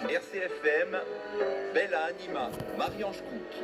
RCFM, Bella Anima, Marie-Ange Cook.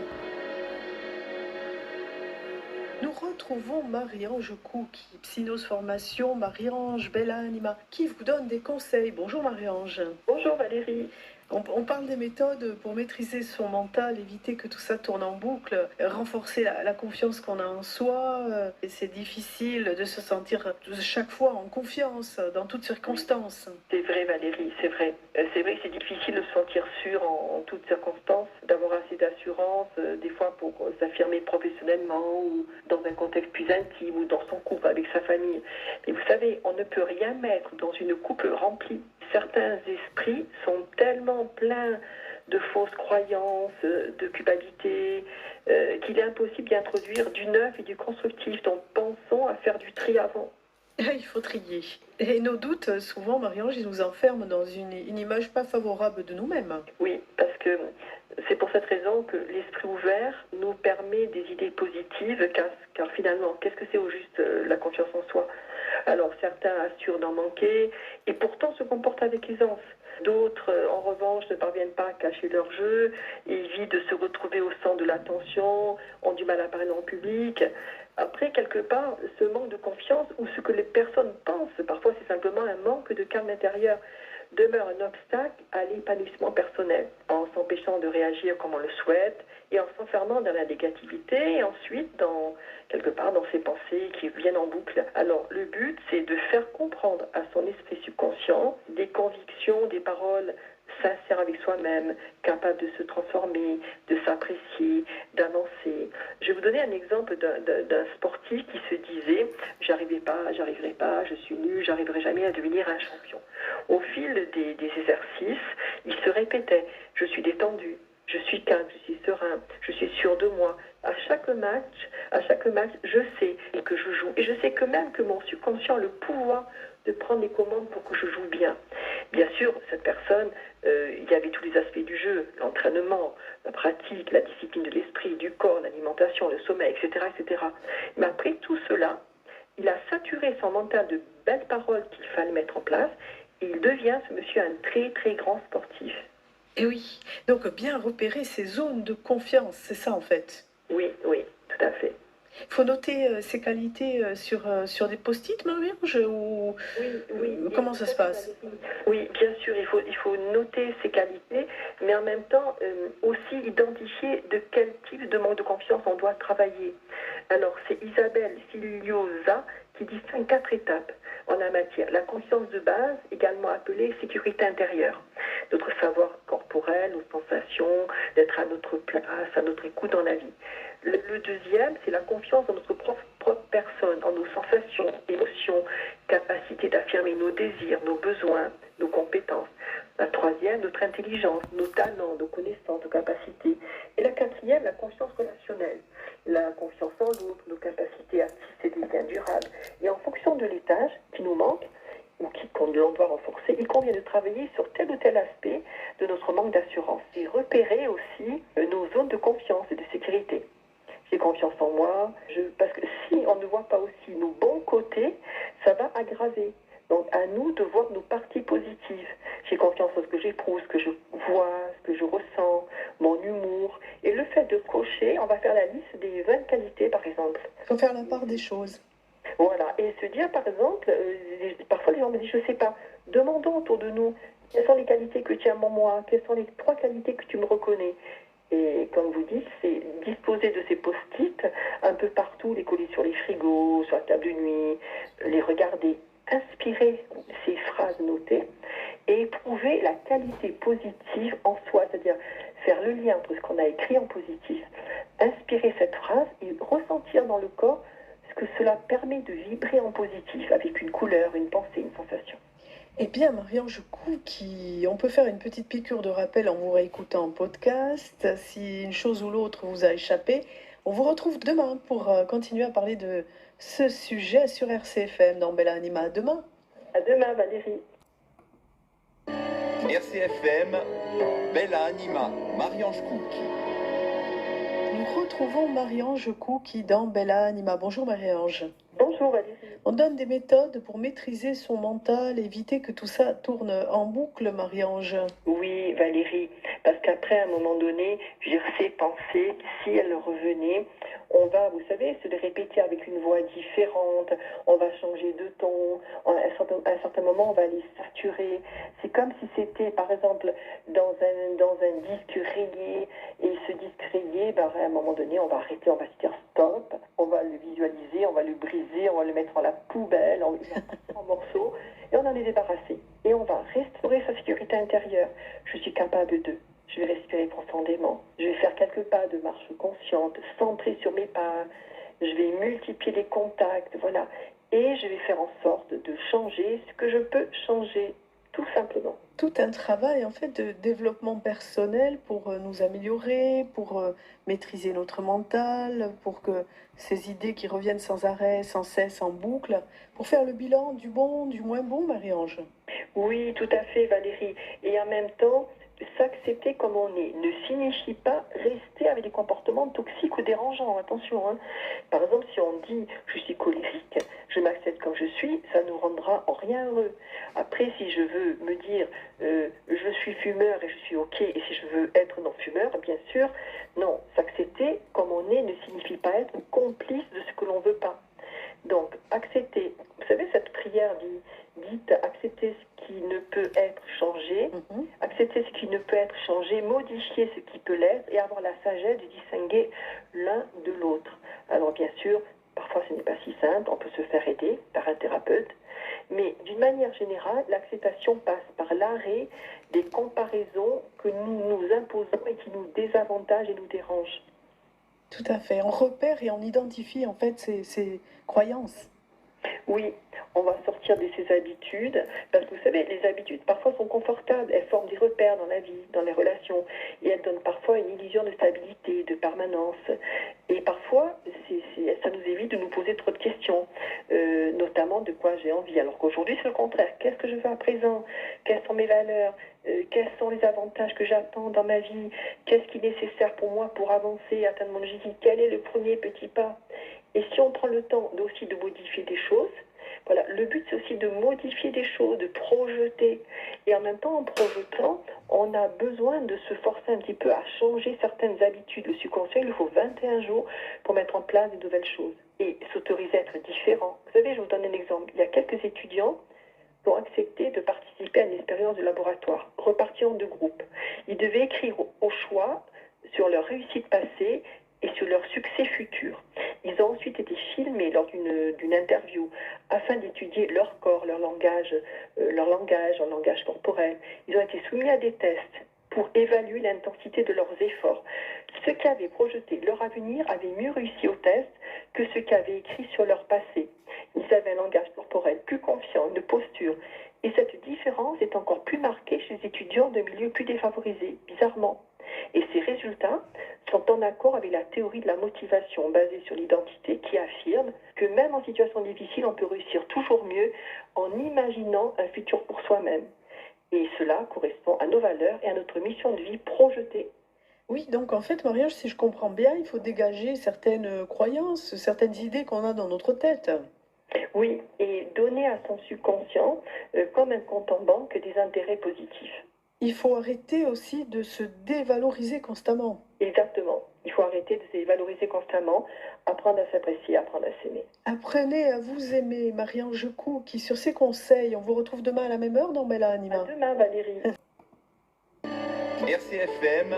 Nous retrouvons Marie-Ange Cook, Psynos Formation, Marie-Ange, Bella Anima, qui vous donne des conseils. Bonjour Marie-Ange. Bonjour Valérie. On parle des méthodes pour maîtriser son mental, éviter que tout ça tourne en boucle, renforcer la confiance qu'on a en soi. Et c'est difficile de se sentir chaque fois en confiance, dans toutes circonstances. C'est vrai Valérie, c'est vrai. C'est vrai que c'est difficile de se sentir sûr en toutes circonstances, d'avoir assez d'assurance, des fois pour s'affirmer professionnellement ou dans un contexte plus intime ou dans son couple avec sa famille. Mais vous savez, on ne peut rien mettre dans une coupe remplie. Certains esprits sont tellement pleins de fausses croyances, de culpabilité, qu'il est impossible d'y introduire du neuf et du constructif. Donc pensons à faire du tri avant. Il faut trier. Et nos doutes, souvent, Marie-Ange, ils nous enferment dans une image pas favorable de nous-mêmes. Oui, parce que c'est pour cette raison que l'esprit ouvert nous permet des idées positives, car finalement, qu'est-ce que c'est au juste la confiance en soi? Alors certains assurent d'en manquer et pourtant se comportent avec aisance. D'autres, en revanche, ne parviennent pas à cacher leur jeu, évitent de se retrouver au centre de l'attention, ont du mal à parler en public. Après, quelque part, ce manque de confiance ou ce que les personnes pensent, parfois c'est simplement un manque de calme intérieur, demeure un obstacle à l'épanouissement personnel, en s'empêchant de réagir comme on le souhaite et en s'enfermant dans la négativité et ensuite quelque part dans ses pensées qui viennent en boucle. Alors le but, c'est de faire comprendre à son esprit subconscient des convictions, des paroles sincères avec soi-même, capable de se transformer, de s'apprécier, d'avancer. Je vais vous donner un exemple d'un sportif qui se disait « j'arriverai pas, je suis nul, j'arriverai jamais à devenir un champion ». Au fil des exercices, il se répétait « je suis détendu, je suis calme, je suis serein, je suis sûr de moi ». À chaque match, je sais que je joue. Et je sais que même que mon subconscient a le pouvoir de prendre les commandes pour que je joue bien. Bien sûr, cette personne, il y avait tous les aspects du jeu, l'entraînement, la pratique, la discipline de l'esprit, du corps, l'alimentation, le sommeil, etc., etc. Mais après tout cela, il a saturé son mental de belles paroles qu'il fallait mettre en place et il devient, ce monsieur, un très très grand sportif. Et oui, donc bien repérer ces zones de confiance, c'est ça en fait. Oui, tout à fait. Il faut noter ses qualités sur des post-it, Marie-Ange, ou Oui. comment ça se passe? Oui, bien sûr, il faut noter ses qualités, mais en même temps aussi identifier de quel type de manque de confiance on doit travailler. Alors, c'est Isabelle Filiosa qui distingue 4 étapes en la matière. La confiance de base, également appelée sécurité intérieure. Notre savoir corporel, nos sensations, d'être à notre place, à notre écoute dans la vie. Le deuxième, c'est la confiance dans notre propre personne, en nos sensations, émotions, capacité d'affirmer nos désirs, nos besoins, nos compétences. La troisième, notre intelligence, nos talents, nos connaissances, nos capacités. Et la quatrième, la confiance relationnelle. La confiance en l'autre, nos capacités à tisser des liens durables. Et en fonction de l'étage qui nous manque, ou qu'on doit renforcer, il convient de travailler sur tel ou tel aspect de notre manque d'assurance. Et repérer aussi nos zones de confiance et de sécurité. J'ai confiance en moi, parce que si on ne voit pas aussi nos bons côtés, ça va aggraver. Donc à nous de voir nos parties positives. J'ai confiance en ce que j'éprouve, ce que je vois, ce que je ressens, mon humour. Et le fait de cocher, on va faire la liste des 20 qualités par exemple. Il faut faire la part des choses. Voilà, et se dire par exemple, parfois les gens me disent je sais pas, demandons autour de nous, quelles sont les qualités que tu aimes en moi, quelles sont les 3 qualités que tu me reconnais. Et comme vous dites, c'est disposer de ces post-it un peu partout, les coller sur les frigos, sur la table de nuit, les regarder, inspirer ces phrases notées et éprouver la qualité positive en soi, c'est-à-dire faire le lien entre ce qu'on a écrit en positif, inspirer cette phrase et ressentir dans le corps ce que cela permet de vibrer en positif avec une couleur, une pensée, une sensation. Eh bien, Marie-Ange Cook, on peut faire une petite piqûre de rappel en vous réécoutant en podcast. Si une chose ou l'autre vous a échappé, on vous retrouve demain pour continuer à parler de ce sujet sur RCFM dans Bella Anima. À demain. À demain, Valérie. RCFM, Bella Anima, Marie-Ange Cook. Nous retrouvons Marie-Ange Cook dans Bella Anima. Bonjour Marie-Ange. Bonjour Valérie. On donne des méthodes pour maîtriser son mental, éviter que tout ça tourne en boucle, Marie-Ange. Oui, Valérie, parce qu'après, à un moment donné, j'ai ces pensées, si elles revenaient, on va, vous savez, se les répéter avec une voix différente, on va changer de ton, à un certain moment, on va les saturer. C'est comme si c'était, par exemple, dans un disque rayé, et ce disque rayé, ben, à un moment donné, on va arrêter, on va se dire stop, on va le visualiser, on va le briser, on va le mettre à la poubelle, on va le mettre en morceaux, et on en est débarrassé. Et on va restaurer sa sécurité intérieure. Je suis capable de. Je vais respirer profondément. Je vais faire quelques pas de marche consciente, centrée sur mes pas. Je vais multiplier les contacts, voilà. Et je vais faire en sorte de changer ce que je peux changer, tout simplement. Tout un travail en fait de développement personnel pour nous améliorer, pour maîtriser notre mental, pour que ces idées qui reviennent sans arrêt, sans cesse, en boucle, pour faire le bilan du bon, du moins bon, Marie-Ange. Oui, tout à fait, Valérie. Et en même temps, s'accepter comme on est ne signifie pas rester avec des comportements toxiques ou dérangeants. Attention, hein. Par exemple, si on dit je suis colérique, je m'accepte comme je suis, ça ne nous rendra en rien heureux. Après, si je veux me dire je suis fumeur et je suis OK, et si je veux être non-fumeur, bien sûr, non. S'accepter comme on est ne signifie pas être complice de ce que l'on ne veut pas. Donc, accepter, vous savez, cette prière dite accepter ce qui ne peut être changé, accepter ce qui ne peut être changé, modifier ce qui peut l'être et avoir la sagesse de distinguer l'un de l'autre. Alors, bien sûr, parfois ce n'est pas si simple, on peut se faire aider par un thérapeute, mais d'une manière générale, l'acceptation passe par l'arrêt des comparaisons que nous nous imposons et qui nous désavantagent et nous dérangent. Tout à fait. On repère et on identifie en fait ces croyances. Oui, on va sortir de ces habitudes, parce que vous savez, les habitudes parfois sont confortables, elles forment des repères dans la vie, dans les relations, et elles donnent parfois une illusion de stabilité, de permanence. Et parfois, ça nous évite de nous poser trop de questions, notamment de quoi j'ai envie. Alors qu'aujourd'hui, c'est le contraire. Qu'est-ce que je veux à présent? Quelles sont mes valeurs? Quels sont les avantages que j'attends dans ma vie? Qu'est-ce qui est nécessaire pour moi pour avancer, atteindre mon objectif? Quel est le premier petit pas? Et si on prend le temps aussi de modifier des choses, voilà, le but c'est aussi de modifier des choses, de projeter. Et en même temps, en projetant, on a besoin de se forcer un petit peu à changer certaines habitudes. Le subconscient, il lui faut 21 jours pour mettre en place de nouvelles choses et s'autoriser à être différent. Vous savez, je vous donne un exemple. Il y a quelques étudiants qui ont accepté de participer à une expérience de laboratoire, repartis en 2 groupes. Ils devaient écrire au choix sur leur réussite passée et sur leur succès futur. Ils ont ensuite été filmés lors d'une interview afin d'étudier leur corps, leur langage corporel. Ils ont été soumis à des tests pour évaluer l'intensité de leurs efforts. Ceux qui avaient projeté leur avenir avaient mieux réussi au test que ceux qui avaient écrit sur leur passé. Ils avaient un langage corporel plus confiant, une posture. Et cette différence est encore plus marquée chez les étudiants de milieux plus défavorisés, bizarrement. Et ces résultats sont en accord avec la théorie de la motivation basée sur l'identité qui affirme que même en situation difficile, on peut réussir toujours mieux en imaginant un futur pour soi-même. Et cela correspond à nos valeurs et à notre mission de vie projetée. Oui, donc en fait, Marie-Ange, si je comprends bien, il faut dégager certaines croyances, certaines idées qu'on a dans notre tête. Oui, et donner à son subconscient, comme un compte en banque, des intérêts positifs. Il faut arrêter aussi de se dévaloriser constamment. Exactement. Il faut arrêter de se valoriser constamment, apprendre à s'apprécier, apprendre à s'aimer. Apprenez à vous aimer, Marie-Ange Cou, qui sur ses conseils, on vous retrouve demain à la même heure dans Bella Anima. À demain, Valérie. RCFM,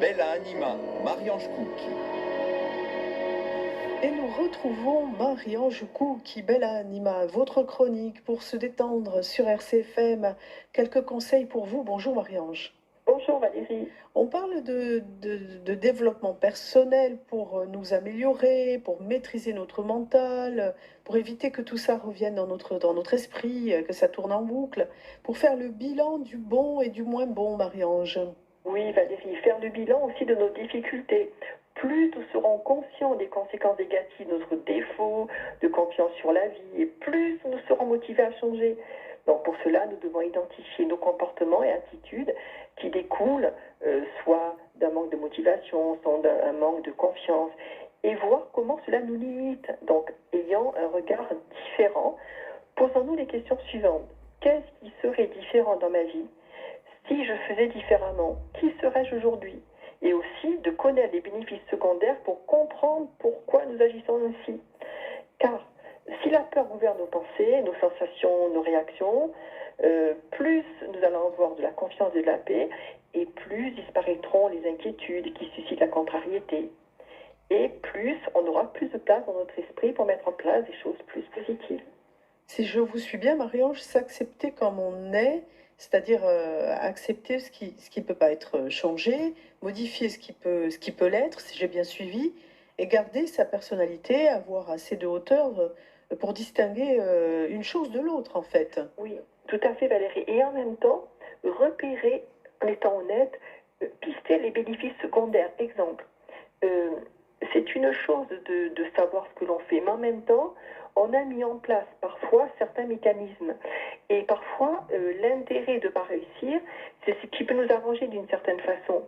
Bella Anima, Marie-Ange Cook. Et nous retrouvons Marie-Ange Cou, qui Bella Anima, votre chronique pour se détendre sur RCFM. Quelques conseils pour vous. Bonjour Marie-Ange. Bonjour Valérie. On parle de développement personnel pour nous améliorer, pour maîtriser notre mental, pour éviter que tout ça revienne dans notre esprit, que ça tourne en boucle, pour faire le bilan du bon et du moins bon, Marie-Ange. Oui Valérie, faire le bilan aussi de nos difficultés. Plus nous serons conscients des conséquences négatives de notre défaut, de confiance sur la vie, et plus nous serons motivés à changer. Donc pour cela, nous devons identifier nos comportements et attitudes qui découlent soit d'un manque de motivation, soit d'un manque de confiance, et voir comment cela nous limite. Donc ayant un regard différent, posons-nous les questions suivantes. Qu'est-ce qui serait différent dans ma vie si je faisais différemment, qui serais-je aujourd'hui? Et aussi de connaître les bénéfices secondaires pour comprendre pourquoi nous agissons ainsi. Car si la peur gouverne nos pensées, nos sensations, nos réactions, plus nous allons avoir de la confiance et de la paix, et plus disparaîtront les inquiétudes qui suscitent la contrariété. Et plus on aura plus de place dans notre esprit pour mettre en place des choses plus positives. Si je vous suis bien, Marie-Ange, s'accepter comme on est, c'est-à-dire accepter ce qui peut pas être changé, modifier ce qui peut l'être, si j'ai bien suivi, et garder sa personnalité, avoir assez de hauteur pour distinguer une chose de l'autre, en fait. Oui, tout à fait Valérie. Et en même temps, repérer, en étant honnête, pister les bénéfices secondaires. Exemple, euh, c'est une chose de savoir ce que l'on fait, mais en même temps, on a mis en place parfois certains mécanismes. Et parfois, l'intérêt de ne pas réussir, c'est ce qui peut nous arranger d'une certaine façon.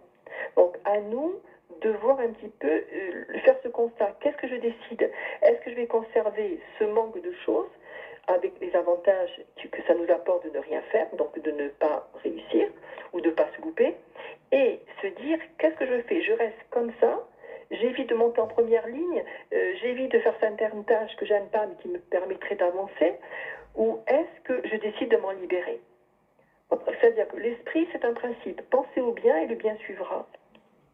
Donc, à nous de voir un petit peu, faire ce constat. Qu'est-ce que je décide? Est-ce que je vais conserver ce manque de choses avec les avantages que ça nous apporte de ne rien faire, donc de ne pas réussir ou de ne pas se louper, et se dire, qu'est-ce que je fais? Je reste comme ça, j'évite de monter en première ligne, j'évite de faire certaines tâches que j'aime pas mais qui me permettraient d'avancer, ou est-ce que je décide de m'en libérer? C'est-à-dire que l'esprit, c'est un principe. Pensez au bien et le bien suivra.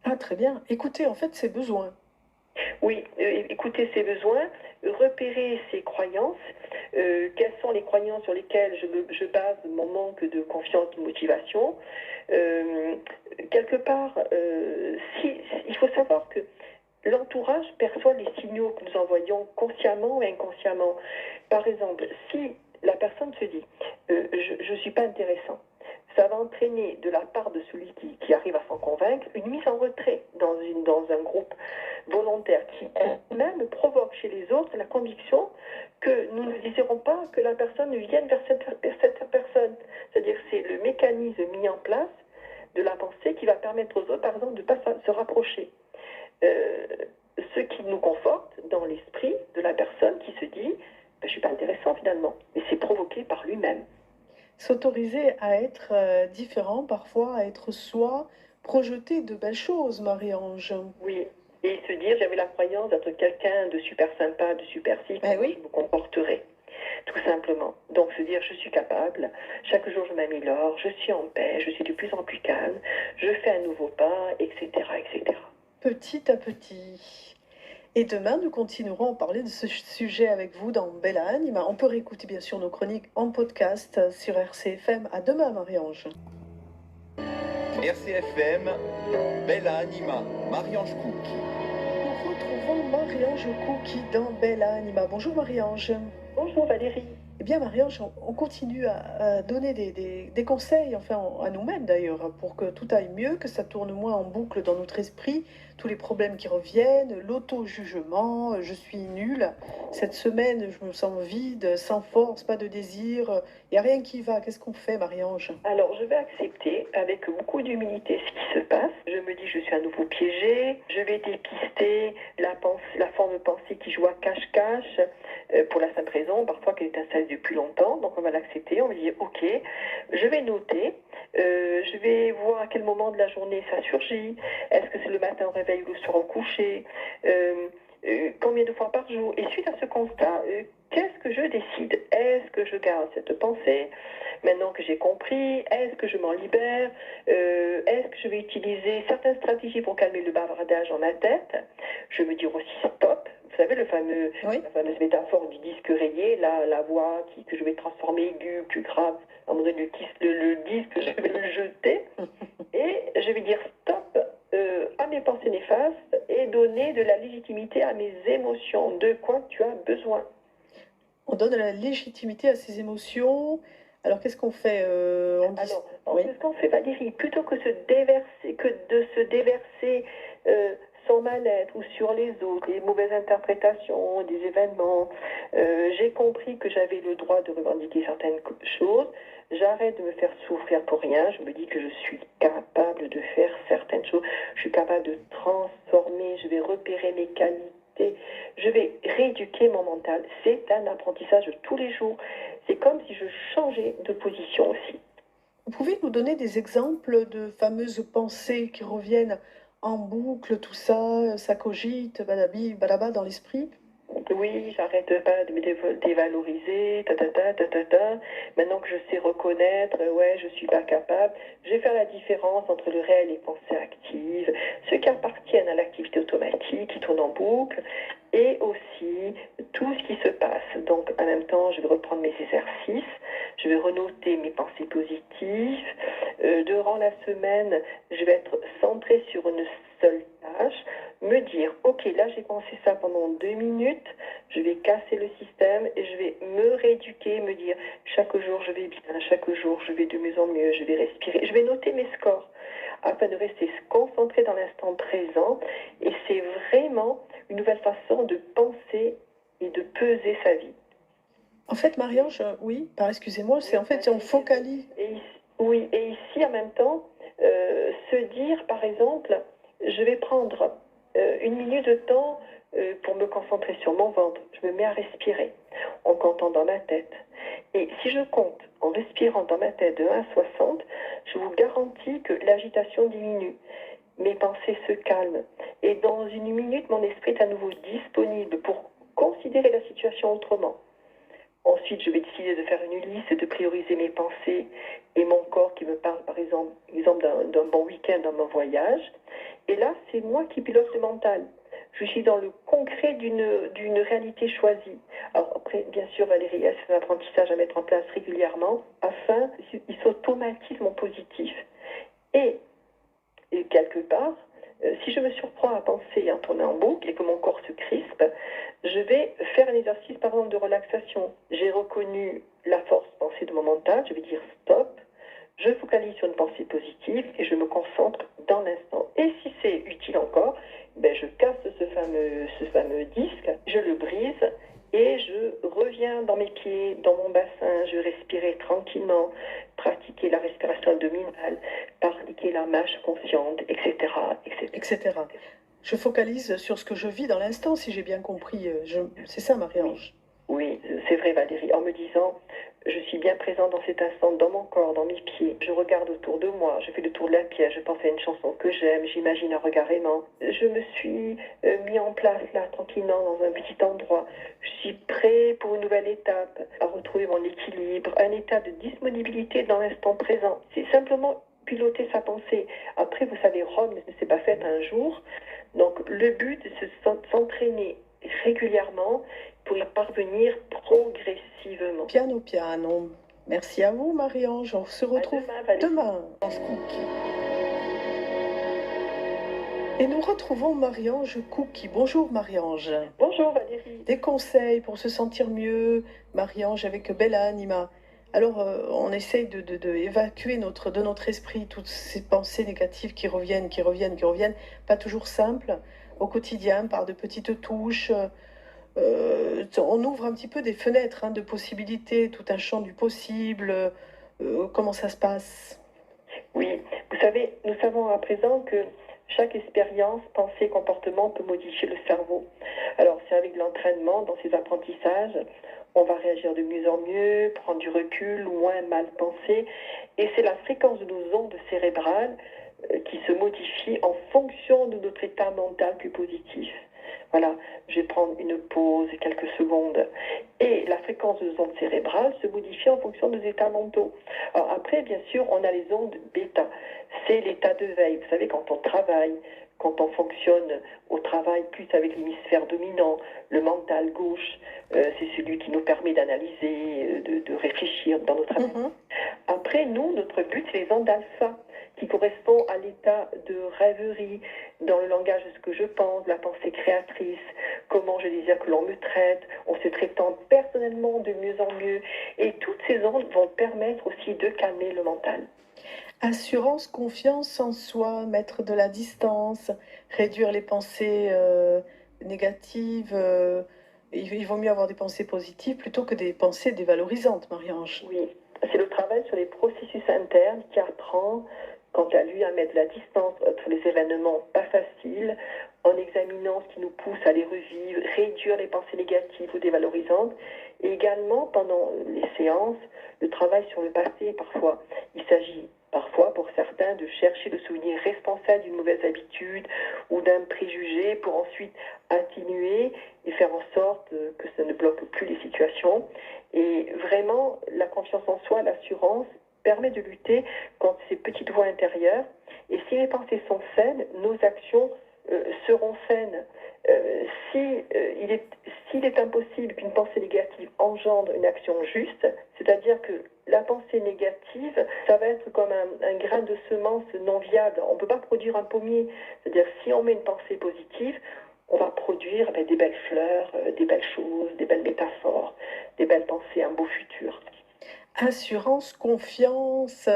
Ah, très bien. Écoutez, en fait, ses besoins. Oui, écouter ses besoins, repérer ses croyances, quelles sont les croyances sur lesquelles je base mon manque de confiance, de motivation. Quelque part, il faut savoir que l'entourage perçoit les signaux que nous envoyons consciemment ou inconsciemment. Par exemple, si la personne se dit je ne suis pas intéressant, ça va entraîner de la part de celui qui arrive à s'en convaincre une mise en retrait dans un groupe volontaire qui elle-même provoque chez les autres la conviction que nous ne désirons pas que la personne vienne vers cette personne. C'est-à-dire que c'est le mécanisme mis en place de la pensée qui va permettre aux autres, par exemple, de ne pas se rapprocher. Ce qui nous conforte dans l'esprit de la personne qui se dit je ne suis pas intéressant finalement, mais c'est provoqué par lui-même. S'autoriser à être différent, parfois à être soi, projeter de belles choses, Marie-Ange. Oui, et se dire j'avais la croyance d'être quelqu'un de super sympa, de super si, comment Oui. je me comporterai. Tout simplement. Donc se dire je suis capable, chaque jour je m'améliore, je suis en paix, je suis de plus en plus calme, je fais un nouveau pas, etc. etc. Petit à petit. Et demain, nous continuerons à parler de ce sujet avec vous dans Bella Anima. On peut réécouter bien sûr nos chroniques en podcast sur RCFM. À demain, Marie-Ange. RCFM, Bella Anima, Marie-Ange Cook. Nous retrouvons Marie-Ange Cookie dans Bella Anima. Bonjour Marie-Ange. Bonjour Valérie. Eh bien Marie-Ange, on continue à donner des conseils, enfin à nous-mêmes d'ailleurs, pour que tout aille mieux, que ça tourne moins en boucle dans notre esprit, tous les problèmes qui reviennent, l'auto-jugement, je suis nulle, cette semaine je me sens vide, sans force, pas de désir, il n'y a rien qui va. Qu'est-ce qu'on fait Marie-Ange? Alors, je vais accepter avec beaucoup d'humilité ce qui se passe. Je me dis, je suis à nouveau piégée. Je vais dépister la forme de pensée qui joue à cache-cache pour la simple raison, parfois qu'elle est installée depuis longtemps. Donc, on va l'accepter. On va dire, OK, je vais noter. Je vais voir à quel moment de la journée ça surgit. Est-ce que c'est le matin au réveil ou le soir au coucher? Combien de fois par jour? Et suite à ce constat, qu'est-ce que je décide? Est-ce que je garde cette pensée? Maintenant que j'ai compris, est-ce que je m'en libère? Est-ce que je vais utiliser certaines stratégies pour calmer le bavardage dans ma tête? Je vais me dire aussi stop. Vous savez, la fameuse métaphore du disque rayé, la voix que je vais transformer aiguë, plus grave. À un moment donné, le disque, je vais le jeter. Et je vais dire stop à mes pensées néfastes et donner de la légitimité à mes émotions. De quoi tu as besoin? On donne la légitimité à ses émotions. Alors qu'est-ce qu'on fait Ce qu'on fait Valérie, plutôt que de se déverser son mal-être ou sur les autres, des mauvaises interprétations, des événements, j'ai compris que j'avais le droit de revendiquer certaines choses. J'arrête de me faire souffrir pour rien. Je me dis que je suis capable de faire certaines choses. Je suis capable de transformer. Je vais repérer mes qualités. Je vais rééduquer mon mental. C'est un apprentissage de tous les jours. C'est comme si je changeais de position aussi. Vous pouvez nous donner des exemples de fameuses pensées qui reviennent en boucle, tout ça, ça cogite, badabi, badaba dans l'esprit? Oui, j'arrête pas de me dévaloriser, ta. Maintenant que je sais reconnaître, ouais, je suis pas capable, je vais faire la différence entre le réel et les pensées actives, ceux qui appartiennent à l'activité automatique, qui tournent en boucle, et aussi tout ce qui se passe. Donc, en même temps, je vais reprendre mes exercices, je vais renoter mes pensées positives. Durant la semaine, je vais être centrée sur une seule tâche, me dire, ok, là j'ai pensé ça pendant 2 minutes, je vais casser le système et je vais me rééduquer, me dire, chaque jour je vais bien, chaque jour je vais de mieux en mieux, je vais respirer, je vais noter mes scores afin de rester concentré dans l'instant présent. Et c'est vraiment une nouvelle façon de penser et de peser sa vie. En fait, Marie-Ange, oui, excusez-moi, c'est en fait, on focalise. Oui, et ici en même temps, se dire par exemple, je vais prendre 1 minute de temps pour me concentrer sur mon ventre. Je me mets à respirer en comptant dans ma tête. Et si je compte en respirant dans ma tête de 1 à 60, je vous garantis que l'agitation diminue. Mes pensées se calment. Et dans 1 minute, mon esprit est à nouveau disponible pour considérer la situation autrement. Ensuite, je vais décider de faire une liste et de prioriser mes pensées et mon corps qui me parle, par exemple d'un bon week-end dans mon voyage. Et là, c'est moi qui pilote le mental. Je suis dans le concret d'une réalité choisie. Alors après, bien sûr, Valérie, c'est un apprentissage à mettre en place régulièrement afin qu'il s'automatisme en positif. Et quelque part, si je me surprends à penser en tourner en boucle et que mon corps se crispe, je vais faire un exercice par exemple de relaxation. J'ai reconnu la force pensée de mon mental, je vais dire stop, je focalise sur une pensée positive et je me concentre dans l'instant. Et si c'est utile encore, ben je casse ce fameux disque, je le brise et je reviens dans mes pieds, dans mon bassin, je respirais tranquillement, pratiquer la respiration abdominale, pratiquer la marche consciente, etc., etc. Etc. Je focalise sur ce que je vis dans l'instant, si j'ai bien compris. C'est ça, Marie-Ange. Oui, c'est vrai Valérie, en me disant, je suis bien présent dans cet instant, dans mon corps, dans mes pieds, je regarde autour de moi, je fais le tour de la pièce, je pense à une chanson que j'aime, j'imagine un regard aimant. Je me suis mis en place là, tranquillement, dans un petit endroit. Je suis prêt pour une nouvelle étape, à retrouver mon équilibre, un état de disponibilité dans l'instant présent. C'est simplement piloter sa pensée. Après, vous savez, Rome ne s'est pas faite un jour, donc le but, c'est de s'entraîner régulièrement pour y parvenir progressivement. Piano, piano. Merci à vous, Marie-Ange. On se retrouve demain dans ce cookie. Et nous retrouvons Marie-Ange Cookie. Bonjour, Marie-Ange. Bonjour, Valérie. Des conseils pour se sentir mieux, Marie-Ange, avec Bella Anima. Alors, on essaye de évacuer de notre esprit toutes ces pensées négatives qui reviennent. Pas toujours simple au quotidien, par de petites touches. On ouvre un petit peu des fenêtres de possibilités, tout un champ du possible. Comment ça se passe? Oui, vous savez, nous savons à présent que chaque expérience, pensée, comportement peut modifier le cerveau. Alors, c'est avec l'entraînement, dans ces apprentissages, on va réagir de mieux en mieux, prendre du recul, moins mal penser. Et c'est la fréquence de nos ondes cérébrales qui se modifie en fonction de notre état mental plus positif. Voilà, je vais prendre une pause, quelques secondes. Et la fréquence de nos ondes cérébrales se modifie en fonction de nos états mentaux. Alors après, bien sûr, on a les ondes bêta. C'est l'état de veille. Vous savez, quand on travaille, quand on fonctionne au travail plus avec l'hémisphère dominant, le mental gauche, c'est celui qui nous permet d'analyser, de réfléchir dans notre travail. Après, nous, notre but, c'est les ondes alpha, qui correspondent à l'état de rêverie, dans le langage de ce que je pense, la pensée créatrice, comment je désire que l'on me traite, on se traitant personnellement de mieux en mieux. Et toutes ces ondes vont permettre aussi de calmer le mental. Assurance, confiance en soi, mettre de la distance, réduire les pensées négatives. Il vaut mieux avoir des pensées positives plutôt que des pensées dévalorisantes, Marie-Ange. Oui, c'est le travail sur les processus internes qui apprend, quant à lui, à mettre de la distance entre les événements pas faciles, en examinant ce qui nous pousse à les revivre, réduire les pensées négatives ou dévalorisantes, Et également, pendant les séances, le travail sur le passé, parfois. Il s'agit parfois, pour certains, de chercher le souvenir responsable d'une mauvaise habitude ou d'un préjugé pour ensuite atténuer et faire en sorte que ça ne bloque plus les situations. Et vraiment, la confiance en soi, l'assurance, permet de lutter contre ces petites voix intérieures. Et si les pensées sont saines, nos actions seront saines. S'il est impossible qu'une pensée négative engendre une action juste, c'est-à-dire que la pensée négative, ça va être comme un grain de semence non viable. On ne peut pas produire un pommier. C'est-à-dire si on met une pensée positive, on va produire des belles fleurs, des belles choses, des belles métaphores, des belles pensées, un beau futur. Assurance, confiance,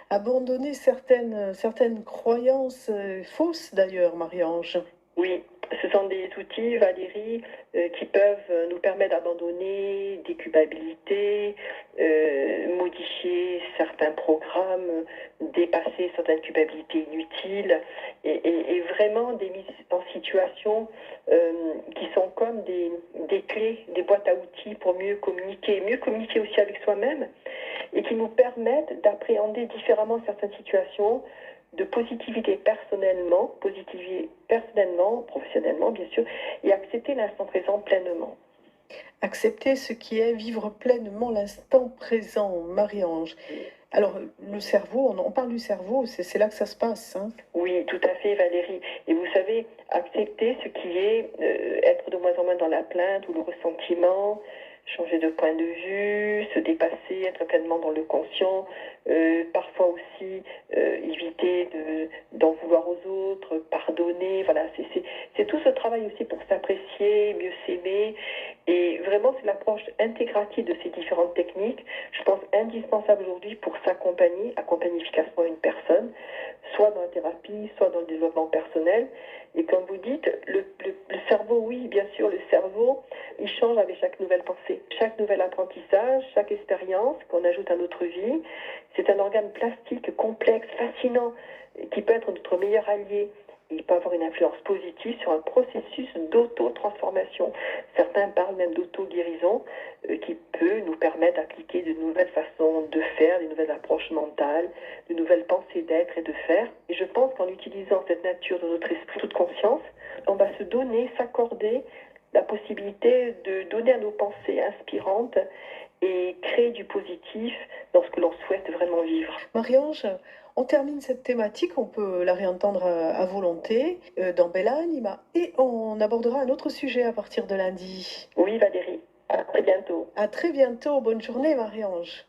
abandonner certaines croyances fausses d'ailleurs, Marie-Ange. Oui, ce sont des outils, Valérie, qui peuvent nous permettre d'abandonner des culpabilités, modifier certains programmes, dépasser certaines culpabilités inutiles et vraiment des mises en situation qui sont comme des clés, des boîtes à outils pour mieux communiquer aussi avec soi-même et qui nous permettent d'appréhender différemment certaines situations, de positiver personnellement, professionnellement bien sûr, et accepter l'instant présent pleinement. Accepter ce qui est, vivre pleinement l'instant présent, Marie-Ange. Alors, le cerveau, on parle du cerveau, c'est là que ça se passe. Hein. Oui, tout à fait, Valérie. Et vous savez, accepter ce qui est, être de moins en moins dans la plainte ou le ressentiment, changer de point de vue, se dépasser, être pleinement dans le conscient, parfois aussi éviter d'en vouloir aux autres, pardonner. Voilà, c'est tout ce travail aussi pour s'apprécier, mieux s'aimer. Et vraiment, c'est l'approche intégrative de ces différentes techniques, je pense indispensable aujourd'hui pour accompagner efficacement une personne, soit dans la thérapie, soit dans le développement personnel. Et comme vous dites, le cerveau, oui, bien sûr, le cerveau, il change avec chaque nouvelle pensée. Chaque nouvel apprentissage, chaque expérience qu'on ajoute à notre vie, c'est un organe plastique complexe, fascinant, qui peut être notre meilleur allié. Il peut avoir une influence positive sur un processus d'auto-transformation. Certains parlent même d'auto-guérison qui peut nous permettre d'appliquer de nouvelles façons de faire, de nouvelles approches mentales, de nouvelles pensées d'être et de faire. Et je pense qu'en utilisant cette nature de notre esprit, toute conscience, on va se donner, s'accorder la possibilité de donner à nos pensées inspirantes et créer du positif dans ce que l'on souhaite vraiment vivre. Marie-Ange, on termine cette thématique, on peut la réentendre à volonté dans Bella Anima et on abordera un autre sujet à partir de lundi. Oui, Valérie, à très bientôt. À très bientôt, bonne journée Marie-Ange.